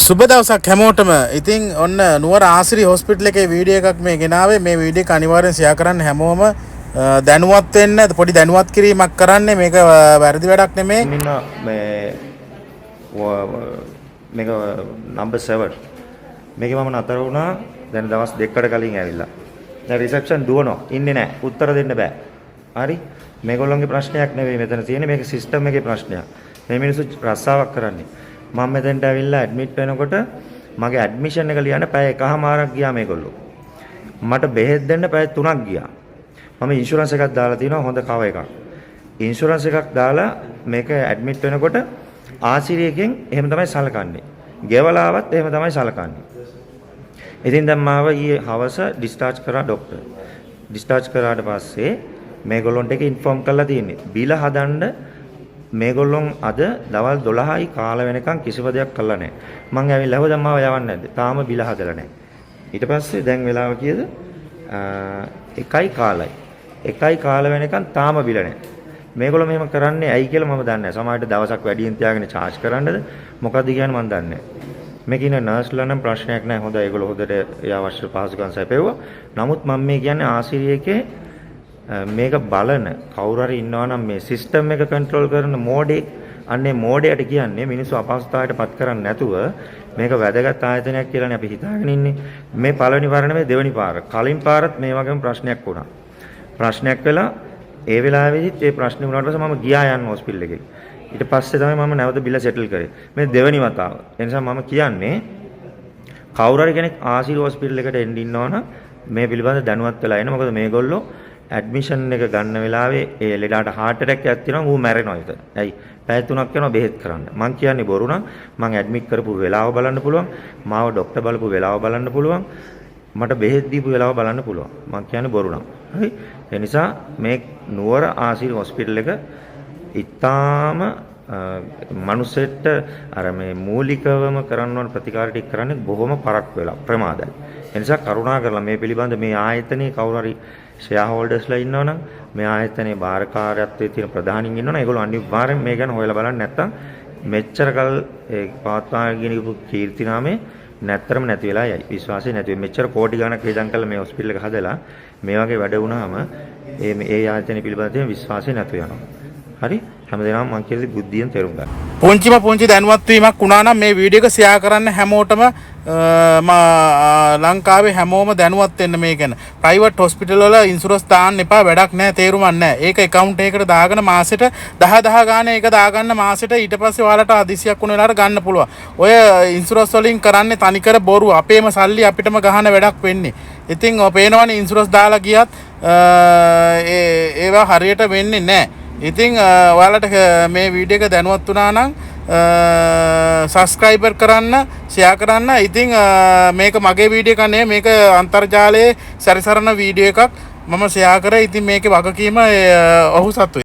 සුබ දවසක් හැමෝටම. ඉතින් ඔන්න නුවර ආසිරි හොස්පිටල් එකේ වීඩියෝ එකක් මේ ගෙනාවේ. මේ වීඩියෝ එක අනිවාර්යෙන් ෂෙයා කරන්න හැමෝම දැනුවත් වෙන්න. පොඩි දැනුවත් කිරීමක් කරන්නේ. මේක වැරදි වැඩක් නෙමෙයි. මේ මේක නම්බර් 7. මේකේ මම නතර වුණා දැන් දවස් දෙකකට කලින් ඇවිල්ලා. දැන් රිසෙප්ෂන් දුවනවා. ඉන්නේ නැහැ. උත්තර දෙන්න බෑ. හරි? මේගොල්ලන්ගේ ප්‍රශ්නයක් නෙවෙයි මෙතන තියෙන්නේ. මේක සිස්ටම් එකේ ප්‍රශ්නයක්. මේ මිනිස්සු රස්සාවක් කරන්නේ. මම මෙතෙන්ට ඇවිල්ලා ඇඩ්මිට් වෙනකොට මගේ ඇඩ්මිෂන් එක ලියන්න පැය එකහමාරක් ගියා මේගොල්ලෝ. මට බෙහෙත් දෙන්න පැය 3ක් ගියා. මම ඉන්ෂුරන්ස් එකක් දාලා තිනවා හොඳ කව එකක්. ඉන්ෂුරන්ස් එකක් දාලා මේක ඇඩ්මිට් වෙනකොට ආසිරියකින් එහෙම තමයි සලකන්නේ. ගෙවලාවත් එහෙම තමයි සලකන්නේ. ඉතින් දැන් මාව ඊයේ හවස ඩිස්චාර්ජ් කරා ડોක්ටර්. ඩිස්චාර්ජ් කරාට පස්සේ මේගොල්ලන්ට ඒක ඉන්ෆෝම් කරලා තියෙන්නේ. බිල හදන්න මේගොල්ලොන් අද දවල් 12යි කාල වෙනකන් කිසිම දෙයක් කළා නැහැ. මං ඇවිල්ලා ආව දැන් මාව යවන්නේ නැද්ද? තාම බිල හදලා නැහැ. ඊට පස්සේ දැන් වෙලාව කීයද? 1යි කාලයි. 1යි කාල වෙනකන් තාම බිල නැහැ. මේගොල්ලෝ මෙහෙම කරන්නේ ඇයි කියලා මම දන්නේ නැහැ. සමහරවිට දවසක් වැඩියෙන් තියාගෙන charge කරන්නද? මොකද්ද කියන්නේ මම දන්නේ නැහැ. මේක ඉන්න නර්ස්ලා නම් ප්‍රශ්නයක් නැහැ. හොඳයි ඒගොල්ලෝ හොඳට ඒ අවශ්‍ය පහසුකම් සැපෙවුවා. නමුත් මම මේ කියන්නේ ආසිරියකේ මේක බලන කවුරු හරි ඉන්නවා නම් මේ සිස්ටම් එක කන්ට්‍රෝල් කරන මෝඩේ අන්නේ මෝඩයට කියන්නේ මිනිස්සු අපහසුතාවයට පත් කරන්නේ නැතුව මේක වැදගත් ආයතනයක් කියලානේ අපි හිතාගෙන ඉන්නේ. මේ පළවෙනි පාර නෙමෙයි දෙවෙනි පාර. කලින් පාරත් මේ වගේම ප්‍රශ්නයක් වුණා. ප්‍රශ්නයක් වෙලා ඒ වෙලාවේදීත් ඒ ප්‍රශ්නේ වුණාට පස්සේ මම ගියා යන්න හොස්පිටල් එකේ. ඊට පස්සේ තමයි මම නැවත බිල සෙටල් කරේ. මේ දෙවෙනි වතාව. ඒ නිසා මම කියන්නේ කවුරු හරි කෙනෙක් ආසිරි හොස්පිටල් එකට එන්න ඉන්නවනම් මේ පිළිබඳව දැනුවත් වෙලා ඉන්න. මොකද මේගොල්ලෝ ඇඩ්මිෂන් එක ගන්න වෙලාවේ ඒ ලෙඩාට heart attack එකක් තියෙනවා ඌ මැරෙනවා ඒක. ඇයි? පැය 3ක් යනවා බෙහෙත් කරන්න. මං කියන්නේ බොරු නම් මං ඇඩ්මිට් කරපු වෙලාව බලන්න පුළුවන්. මාව ડોක්ටර් බලපු වෙලාව බලන්න පුළුවන්. මට බෙහෙත් දීපු වෙලාව බලන්න පුළුවන්. මං කියන්නේ බොරු නම්. හරි? ඒ නිසා මේ නුවර ආසිරි හොස්පිටල් එක ඉතාම මනුස්සෙට අර මේ මූලිකවම කරන්න ඕන ප්‍රතිකාර ටික කරන්නේ බොහොම පරක් වෙලා ප්‍රමාදයි. ඒ නිසා කරුණා කරලා මේ පිළිබඳ මේ ආයතනයේ කවුරු හරි ෂෙයා හෝල්ඩර්ස්ලා ඉන්නවනම් මේ ආයතනයේ භාරකාරයත්වයේ තියෙන ප්‍රධානීන් ඉන්නවනම් ඒගොල්ලෝ අනිවාර්යෙන් මේ ගැන හොයලා බලන්න නැත්තම් මෙච්චර කල් ඒ පවත්වාගෙන ගිහපු කීර්තිනාමේ නැත්තරම නැති වෙලා යයි. විශ්වාසය නැති වෙයි. මෙච්චර කෝටි ගණක් වේදම් කරලා මේ හොස්පිටල් එක හදලා මේ වගේ වැඩ වුණාම ඒ ආයතනයේ පිළිබඳ තියෙන විශ්වාසය නැතු වෙනවා. හරි? හැමදේම මම කියන්නේ බුද්ධියෙන් තේරුම් ගන්න. පුංචි දැනුවත් වීමක් වුණා නම් මේ වීඩියෝ එක ෂෙයා කරන්න හැමෝටම ලංකාවේ හැමෝම දැනුවත් වෙන්න මේ ගැන. ප්‍රයිවට් හොස්පිටල් වල ඉන්ෂුරන්ස් දාන්න එපා වැඩක් නැහැ තේරුමක් නැහැ. ඒක account එකකට දාගෙන මාසෙට 10 ගාන ඒක දාගන්න මාසෙට ඊට පස්සේ ඔයාලට අදිසියක් වුණ වෙලාවට ගන්න පුළුවන්. ඔය ඉන්ෂුරන්ස් වලින් කරන්නේ තනිකර බොරු. අපේම සල්ලි අපිටම ගහන වැඩක් වෙන්නේ. ඉතින් ඔය පේනවනේ ඉන්ෂුරන්ස් දාලා ගියත් ඒවා හරියට වෙන්නේ නැහැ. ඉතින් ඔයාලට මේ වීඩියෝ එක දැනුවත් වුණා නම් සබස්ක්‍රයිබර් කරන්න ෂෙයා කරන්න. ඉතින් මේක මගේ වීඩියෝ එකක් නෙවෙයි මේක අන්තර්ජාලයේ සැරිසරන වීඩියෝ එකක් මම ෂෙයා කරා. ඉතින් මේකේ වගකීම ඔහු සතුයි.